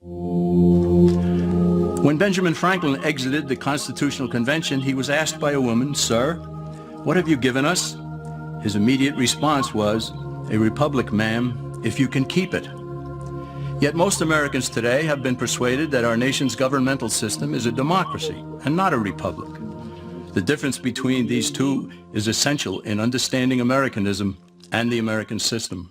When Benjamin Franklin exited the Constitutional Convention, he was asked by a woman, "Sir, what have you given us?" His immediate response was, "A republic, ma'am, if you can keep it." Yet most Americans today have been persuaded that our nation's governmental system is a democracy and not a republic. The difference between these two is essential in understanding Americanism and the American system.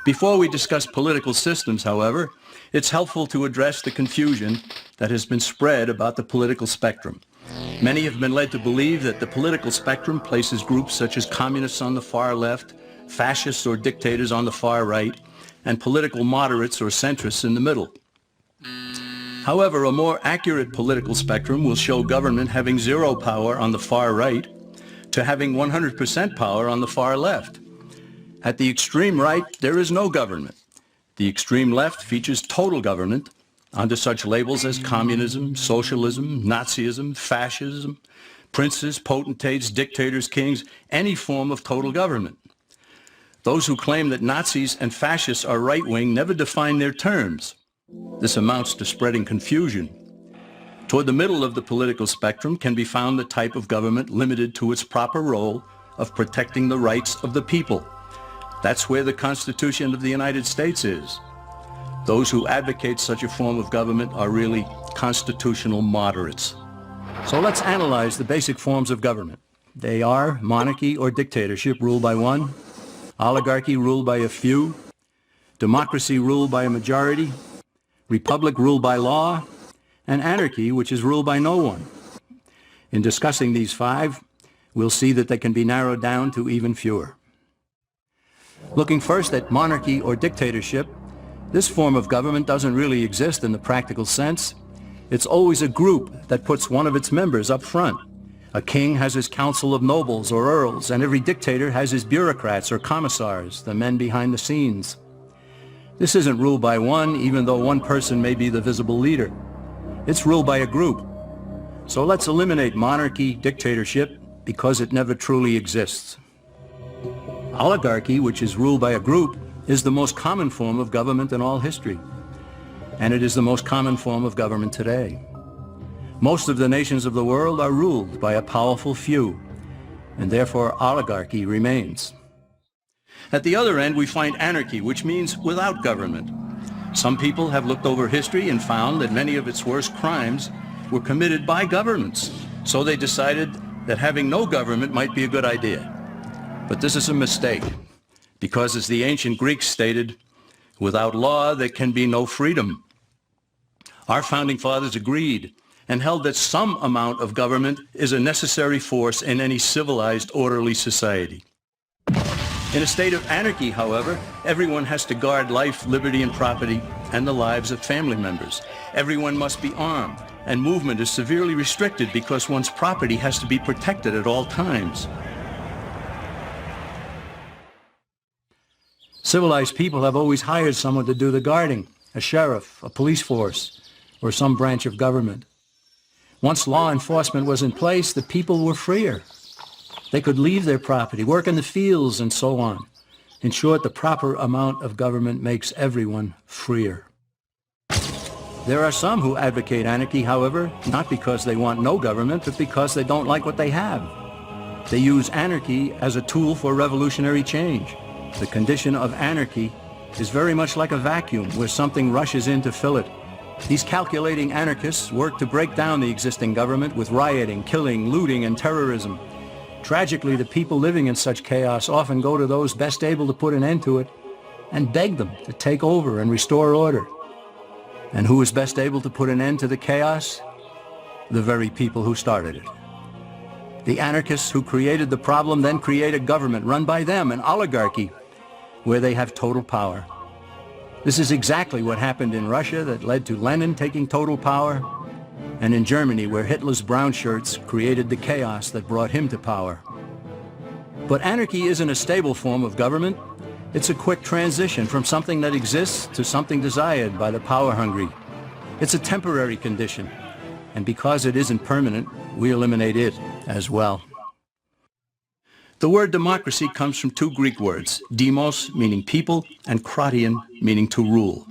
Before we discuss political systems, however, it's helpful to address the confusion that has been spread about the political spectrum. Many have been led to believe that the political spectrum places groups such as communists on the far left, fascists or dictators on the far right, and political moderates or centrists in the middle. However, a more accurate political spectrum will show government having zero power on the far right to having 100% power on the far left. At the extreme right, there is no government. The extreme left features total government under such labels as communism, socialism, Nazism, fascism, princes, potentates, dictators, kings, any form of total government. Those who claim that Nazis and fascists are right-wing never define their terms. This amounts to spreading confusion. Toward the middle of the political spectrum can be found the type of government limited to its proper role of protecting the rights of the people. That's where the Constitution of the United States is. Those who advocate such a form of government are really constitutional moderates. So let's analyze the basic forms of government. They are monarchy or dictatorship ruled by one, oligarchy ruled by a few, democracy ruled by a majority, republic ruled by law, and anarchy, which is ruled by no one. In discussing these five, we'll see that they can be narrowed down to even fewer. Looking first at monarchy or dictatorship, this form of government doesn't really exist in the practical sense. It's always a group that puts one of its members up front. A king has his council of nobles or earls, and every dictator has his bureaucrats or commissars, the men behind the scenes. This isn't ruled by one, even though one person may be the visible leader. It's ruled by a group. So let's eliminate monarchy, dictatorship, because it never truly exists. Oligarchy, which is ruled by a group, is the most common form of government in all history. And it is the most common form of government today. Most of the nations of the world are ruled by a powerful few, and therefore oligarchy remains. At the other end, we find anarchy, which means without government. Some people have looked over history and found that many of its worst crimes were committed by governments. So they decided that having no government might be a good idea. But this is a mistake, because as the ancient Greeks stated, without law there can be no freedom. Our founding fathers agreed and held that some amount of government is a necessary force in any civilized, orderly society. In a state of anarchy, however, everyone has to guard life, liberty, and property, and the lives of family members. Everyone must be armed, and movement is severely restricted because one's property has to be protected at all times. Civilized people have always hired someone to do the guarding, a sheriff, a police force, or some branch of government. Once law enforcement was in place, the people were freer. They could leave their property, work in the fields, and so on. In short, the proper amount of government makes everyone freer. There are some who advocate anarchy, however, not because they want no government, but because they don't like what they have. They use anarchy as a tool for revolutionary change. The condition of anarchy is very much like a vacuum where something rushes in to fill it. These calculating anarchists work to break down the existing government with rioting, killing, looting, and terrorism. Tragically, the people living in such chaos often go to those best able to put an end to it and beg them to take over and restore order. And who is best able to put an end to the chaos? The very people who started it. The anarchists who created the problem then create a government run by them, an oligarchy, where they have total power. This is exactly what happened in Russia that led to Lenin taking total power, and in Germany where Hitler's brown shirts created the chaos that brought him to power. But anarchy isn't a stable form of government. It's a quick transition from something that exists to something desired by the power-hungry. It's a temporary condition, and because it isn't permanent, we eliminate it as well. The word democracy comes from two Greek words, demos, meaning people, and kratein, meaning to rule.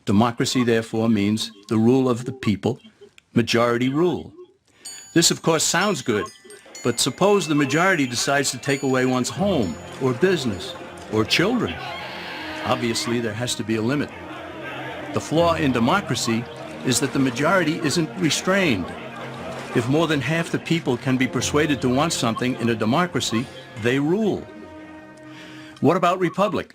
Democracy, therefore, means the rule of the people, majority rule. This, of course, sounds good, but suppose the majority decides to take away one's home, or business, or children. Obviously, there has to be a limit. The flaw in democracy is that the majority isn't restrained. If more than half the people can be persuaded to want something in a democracy, they rule. What about republic?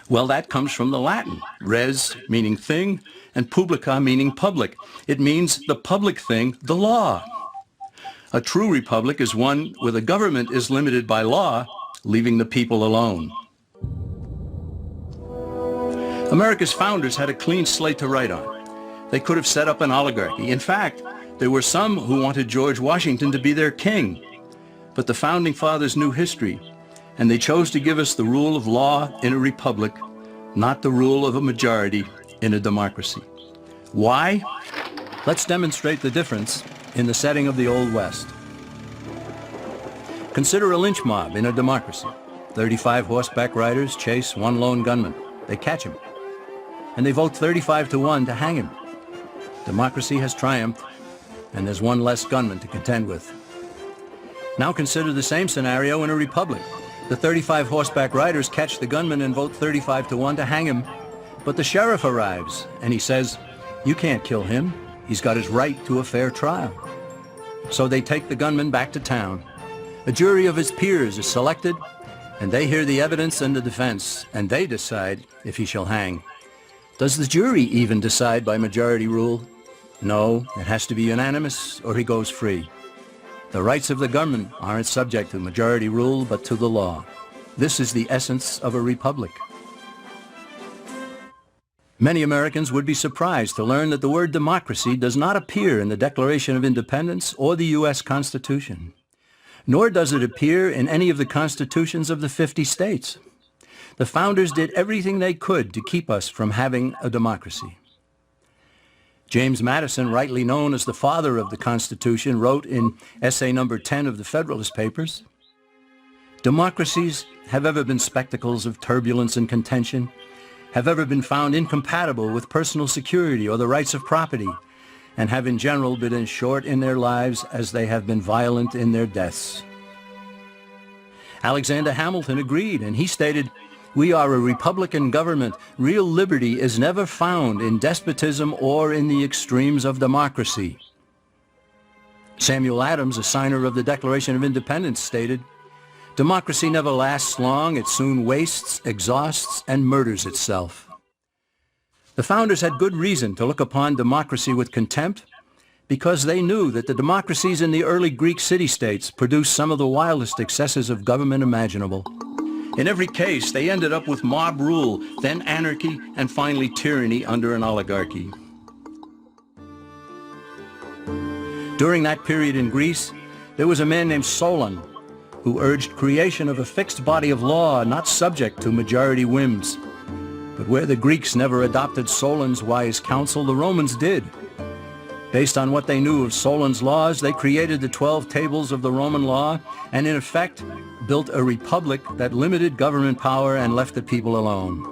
Well, that comes from the Latin, res meaning thing, and publica meaning public. It means the public thing, the law. A true republic is one where the government is limited by law, leaving the people alone. America's founders had a clean slate to write on. They could have set up an oligarchy. In fact, there were some who wanted George Washington to be their king. But the founding fathers knew history, and they chose to give us the rule of law in a republic, not the rule of a majority in a democracy. Why? Let's demonstrate the difference in the setting of the Old West. Consider a lynch mob in a democracy. 35 horseback riders chase one lone gunman. They catch him, and they vote 35-1 to hang him. Democracy has triumphed, and there's one less gunman to contend with. Now consider the same scenario in a republic. The 35 horseback riders catch the gunman and vote 35-1 to hang him, but the sheriff arrives, and he says, "You can't kill him. He's got his right to a fair trial." So they take the gunman back to town. A jury of his peers is selected, and they hear the evidence and the defense, and they decide if he shall hang. Does the jury even decide by majority rule? No, it has to be unanimous, or he goes free. The rights of the gunman aren't subject to majority rule, but to the law. This is the essence of a republic. Many Americans would be surprised to learn that the word democracy does not appear in the Declaration of Independence or the U.S. Constitution, nor does it appear in any of the constitutions of the 50 states. The founders did everything they could to keep us from having a democracy. James Madison, rightly known as the father of the Constitution, wrote in essay number 10 of the Federalist Papers, "Democracies have ever been spectacles of turbulence and contention, have ever been found incompatible with personal security or the rights of property, and have in general been as short in their lives as they have been violent in their deaths." Alexander Hamilton agreed, and he stated, "We are a republican government. Real liberty is never found in despotism or in the extremes of democracy." Samuel Adams, a signer of the Declaration of Independence, stated, "Democracy never lasts long. It soon wastes, exhausts, and murders itself." The founders had good reason to look upon democracy with contempt, because they knew that the democracies in the early Greek city-states produced some of the wildest excesses of government imaginable. In every case, they ended up with mob rule, then anarchy, and finally tyranny under an oligarchy. During that period in Greece, there was a man named Solon who urged creation of a fixed body of law not subject to majority whims. But where the Greeks never adopted Solon's wise counsel, the Romans did. Based on what they knew of Solon's laws, they created the 12 tables of the Roman law and in effect built a republic that limited government power and left the people alone.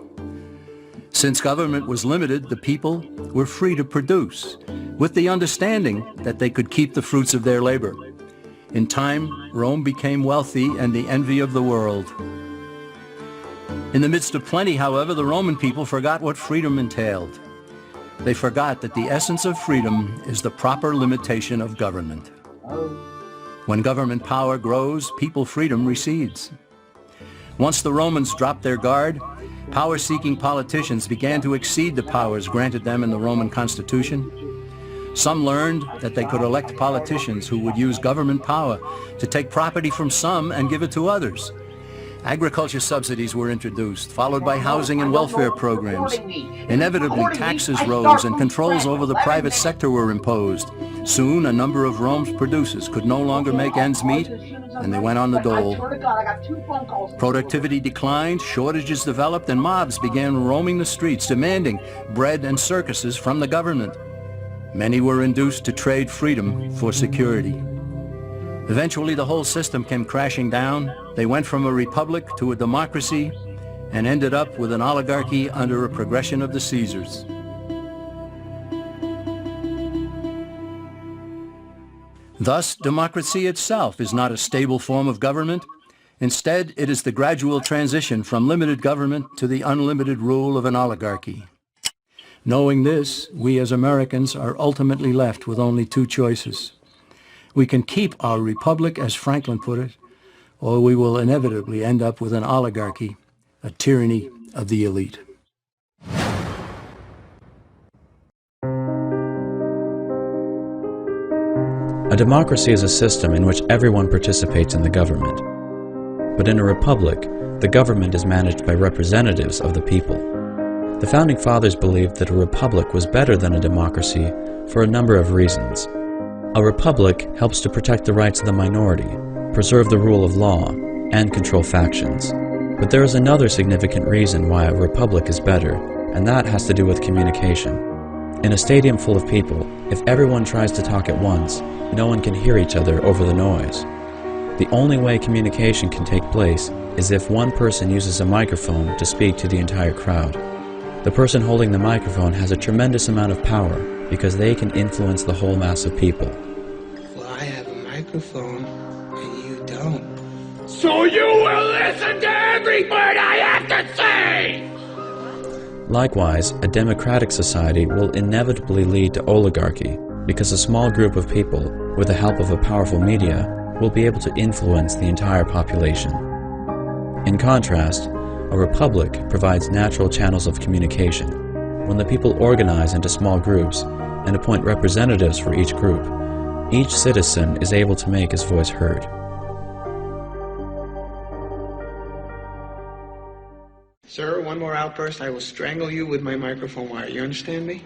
Since government was limited, the people were free to produce, with the understanding that they could keep the fruits of their labor. In time, Rome became wealthy and the envy of the world. In the midst of plenty, however, the Roman people forgot what freedom entailed. They forgot that the essence of freedom is the proper limitation of government. When government power grows, people freedom recedes. Once the Romans dropped their guard, power-seeking politicians began to exceed the powers granted them in the Roman Constitution. Some learned that they could elect politicians who would use government power to take property from some and give it to others. Agriculture subsidies were introduced, followed by housing and welfare programs. Inevitably, taxes rose and controls over the private sector were imposed. Soon, a number of Rome's producers could no longer make ends meet, and they went on the dole. Productivity declined, shortages developed, and mobs began roaming the streets, demanding bread and circuses from the government. Many were induced to trade freedom for security. Eventually, the whole system came crashing down. They went from a republic to a democracy, and ended up with an oligarchy under a progression of the Caesars. Thus, democracy itself is not a stable form of government. Instead, it is the gradual transition from limited government to the unlimited rule of an oligarchy. Knowing this, we as Americans are ultimately left with only two choices. We can keep our republic, as Franklin put it, or we will inevitably end up with an oligarchy, a tyranny of the elite. A democracy is a system in which everyone participates in the government. But in a republic, the government is managed by representatives of the people. The Founding Fathers believed that a republic was better than a democracy for a number of reasons. A republic helps to protect the rights of the minority, preserve the rule of law, and control factions. But there is another significant reason why a republic is better, and that has to do with communication. In a stadium full of people, if everyone tries to talk at once, no one can hear each other over the noise. The only way communication can take place is if one person uses a microphone to speak to the entire crowd. The person holding the microphone has a tremendous amount of power because they can influence the whole mass of people. Well, I have a microphone and you don't. So you will listen to every word I have to say! Likewise, a democratic society will inevitably lead to oligarchy because a small group of people, with the help of a powerful media, will be able to influence the entire population. In contrast, a republic provides natural channels of communication. When the people organize into small groups and appoint representatives for each group, each citizen is able to make his voice heard. Sir, one more outburst, I will strangle you with my microphone wire. You understand me?